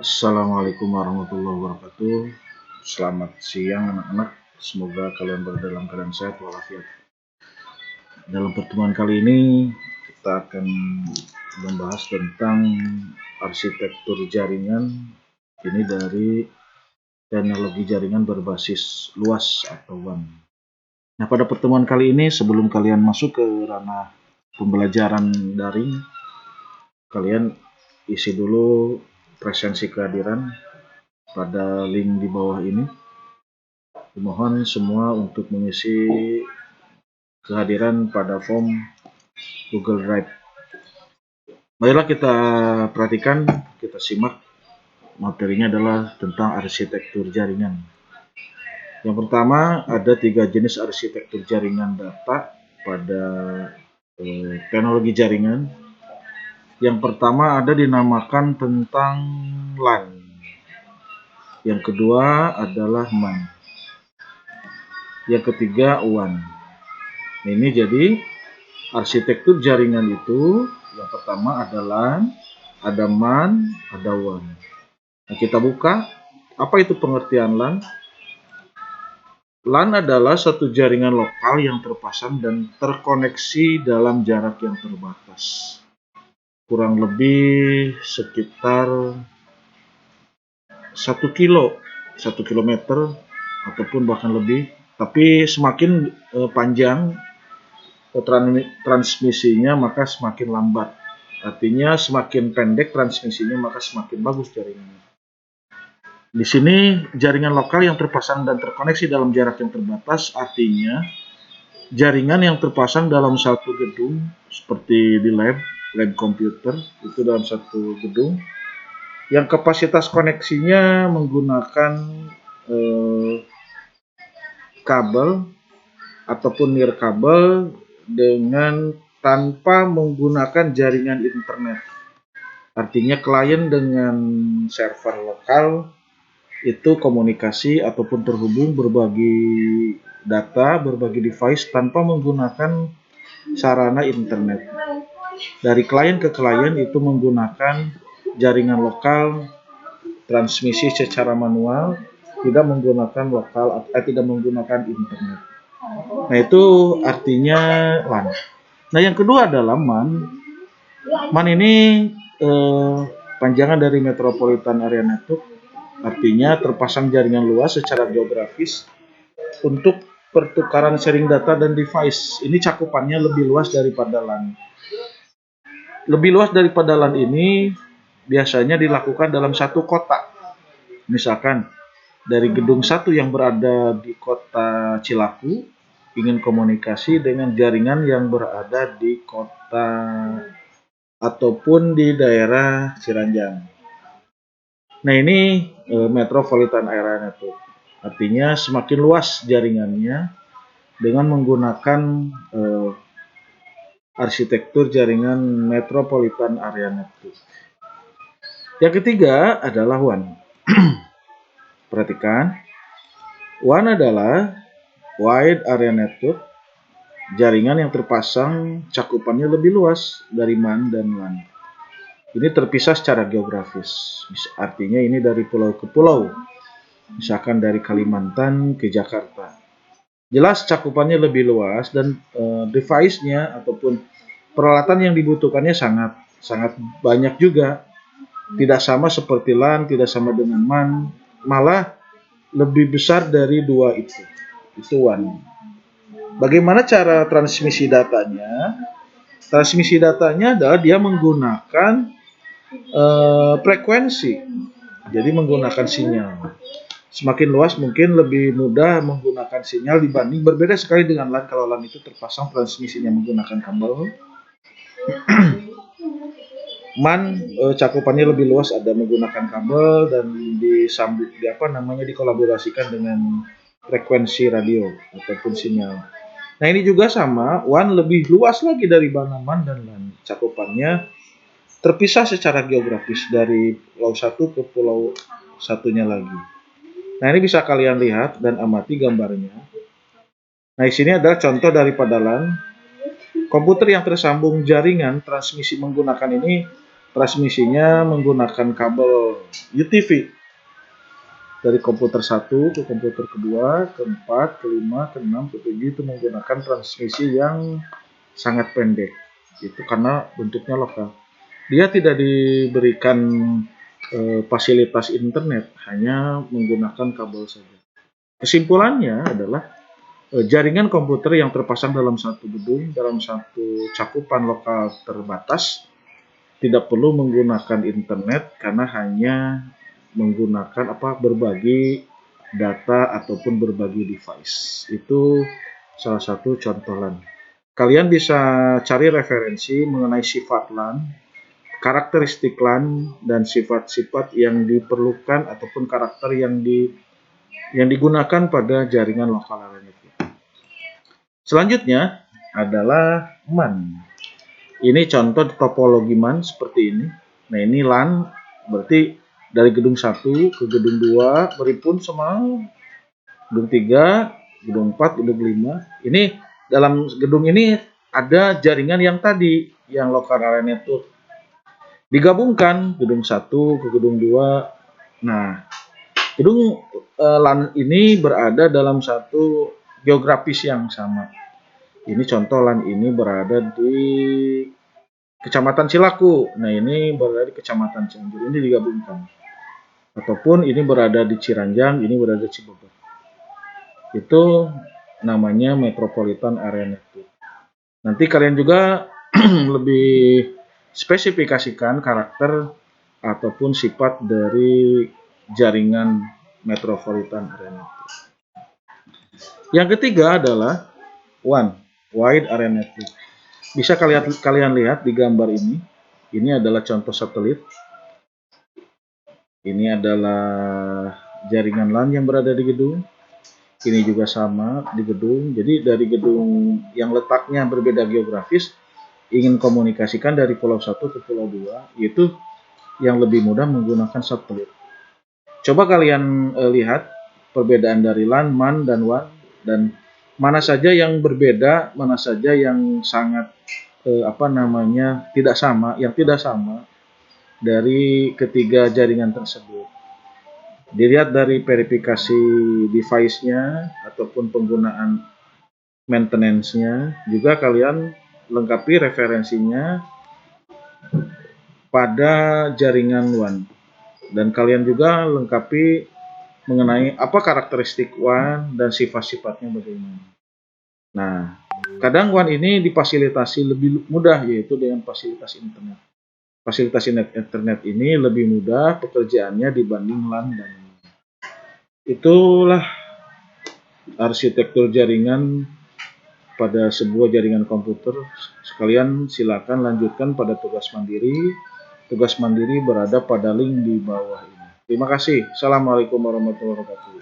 Assalamualaikum warahmatullahi wabarakatuh. Selamat siang anak-anak. Semoga kalian berada dalam keadaan sehat walafiat. Dalam pertemuan kali ini kita akan membahas tentang arsitektur jaringan. Ini dari teknologi jaringan berbasis luas atau WAN. Nah, pada pertemuan kali ini sebelum kalian masuk ke ranah pembelajaran daring, kalian isi dulu presensi kehadiran pada link di bawah ini. Dimohon semua untuk mengisi kehadiran pada form Google Drive. Marilah kita perhatikan, kita simak. Materinya adalah tentang arsitektur jaringan. Yang pertama, ada 3 jenis arsitektur jaringan data pada teknologi jaringan. Yang pertama ada dinamakan tentang LAN. Yang kedua adalah MAN. Yang ketiga WAN. Ini jadi arsitektur jaringan itu yang pertama ada LAN, ada MAN, ada WAN. Nah, kita buka, apa itu pengertian LAN? LAN adalah satu jaringan lokal yang terpasang dan terkoneksi dalam jarak yang terbatas. Kurang lebih sekitar 1 kilometer ataupun bahkan lebih. Tapi semakin panjang transmisinya maka semakin lambat. Artinya semakin pendek transmisinya maka semakin bagus jaringannya. Di sini jaringan lokal yang terpasang dan terkoneksi dalam jarak yang terbatas, artinya jaringan yang terpasang dalam satu gedung seperti di lab komputer itu dalam satu gedung yang kapasitas koneksinya menggunakan kabel ataupun nirkabel dengan tanpa menggunakan jaringan internet. Artinya klien dengan server lokal itu komunikasi ataupun terhubung berbagi data, berbagi device tanpa menggunakan sarana internet. Dari klien ke klien itu menggunakan jaringan lokal, transmisi secara manual, tidak menggunakan internet. Nah, itu artinya LAN. Nah, yang kedua adalah MAN. MAN ini panjangan dari Metropolitan Area Network, artinya terpasang jaringan luas secara geografis untuk pertukaran sharing data dan device. Ini cakupannya lebih luas daripada LAN. Lebih luas daripada LAN ini biasanya dilakukan dalam satu kota. Misalkan dari gedung satu yang berada di kota Cilaku ingin komunikasi dengan jaringan yang berada di kota ataupun di daerah Ciranjang. Nah, ini Metropolitan Area Network. Artinya semakin luas jaringannya dengan menggunakan arsitektur jaringan Metropolitan Area Network. Yang ketiga adalah WAN. Perhatikan, WAN adalah Wide Area Network, jaringan yang terpasang cakupannya lebih luas dari MAN dan WAN. Ini terpisah secara geografis, artinya ini dari pulau ke pulau, misalkan dari Kalimantan ke Jakarta. Jelas cakupannya lebih luas dan device-nya ataupun peralatan yang dibutuhkannya sangat banyak juga. Tidak sama seperti LAN, tidak sama dengan MAN, malah lebih besar dari dua itu. Itu WAN. Bagaimana cara transmisi datanya? Transmisi datanya adalah dia menggunakan frekuensi, jadi menggunakan sinyal. Semakin luas mungkin lebih mudah menggunakan sinyal dibanding berbeda sekali dengan LAN. Kalau LAN itu terpasang transmisinya menggunakan kabel. MAN cakupannya lebih luas, ada menggunakan kabel dan dikolaborasikan dengan frekuensi radio ataupun sinyal. Nah, ini juga sama, WAN lebih luas lagi dari MAN dan LAN. Cakupannya terpisah secara geografis dari pulau satu ke pulau satunya lagi. Nah, ini bisa kalian lihat dan amati gambarnya. Nah, di sini adalah contoh daripada LAN. Komputer yang tersambung jaringan transmisi menggunakan ini Transmisinya menggunakan kabel UTV dari komputer 1 ke komputer kedua, keempat, kelima, keenam, ketujuh itu menggunakan transmisi yang sangat pendek. Itu karena bentuknya lokal. Dia tidak diberikan fasilitas internet, hanya menggunakan kabel saja. Kesimpulannya adalah jaringan komputer yang terpasang dalam satu gedung, dalam satu cakupan lokal terbatas, tidak perlu menggunakan internet karena hanya menggunakan berbagi data ataupun berbagi device. Itu salah satu contoh LAN. Kalian bisa cari referensi mengenai sifat LAN, karakteristik LAN, dan sifat-sifat yang diperlukan ataupun karakter yang digunakan pada jaringan lokal area network. Selanjutnya adalah MAN. Ini contoh topologi MAN seperti ini. Nah, ini LAN berarti dari gedung 1 ke gedung 2 berhimpun sama gedung 3, gedung 4, gedung 5. Ini dalam gedung ini ada jaringan yang tadi, yang local area network. Digabungkan gedung 1 ke gedung 2. Nah, gedung LAN ini berada dalam satu geografis yang sama. Ini contoh LAN ini berada di Kecamatan Cilaku. Nah, ini berada di Kecamatan Cianjur. Ini digabungkan. Ataupun ini berada di Ciranjang, ini berada di Cibubur. Itu namanya Metropolitan Area Network. Nanti kalian juga lebih spesifikasikan karakter ataupun sifat dari jaringan Metropolitan Area Network. Yang ketiga adalah WAN, Wide Area Network. Bisa kalian lihat di gambar ini. Ini adalah contoh satelit. Ini adalah jaringan LAN yang berada di gedung. Ini juga sama di gedung. Jadi dari gedung yang letaknya berbeda geografis, ingin komunikasikan dari pulau 1 ke pulau 2, yaitu yang lebih mudah menggunakan satelit. Coba kalian lihat perbedaan dari LAN, MAN, dan WAN, dan mana saja yang berbeda, mana saja yang sangat tidak sama dari ketiga jaringan tersebut. Dilihat dari verifikasi device-nya ataupun penggunaan maintenance-nya, juga kalian lengkapi referensinya pada jaringan WAN. Dan kalian juga lengkapi mengenai apa karakteristik WAN dan sifat-sifatnya bagaimana. Nah, kadang WAN ini difasilitasi lebih mudah, yaitu dengan fasilitas internet. Fasilitas internet ini lebih mudah pekerjaannya dibanding LAN dan WAN. Itulah arsitektur jaringan pada sebuah jaringan komputer. Sekalian silakan lanjutkan pada tugas mandiri. Tugas mandiri berada pada link di bawah ini. Terima kasih. Assalamualaikum warahmatullahi wabarakatuh.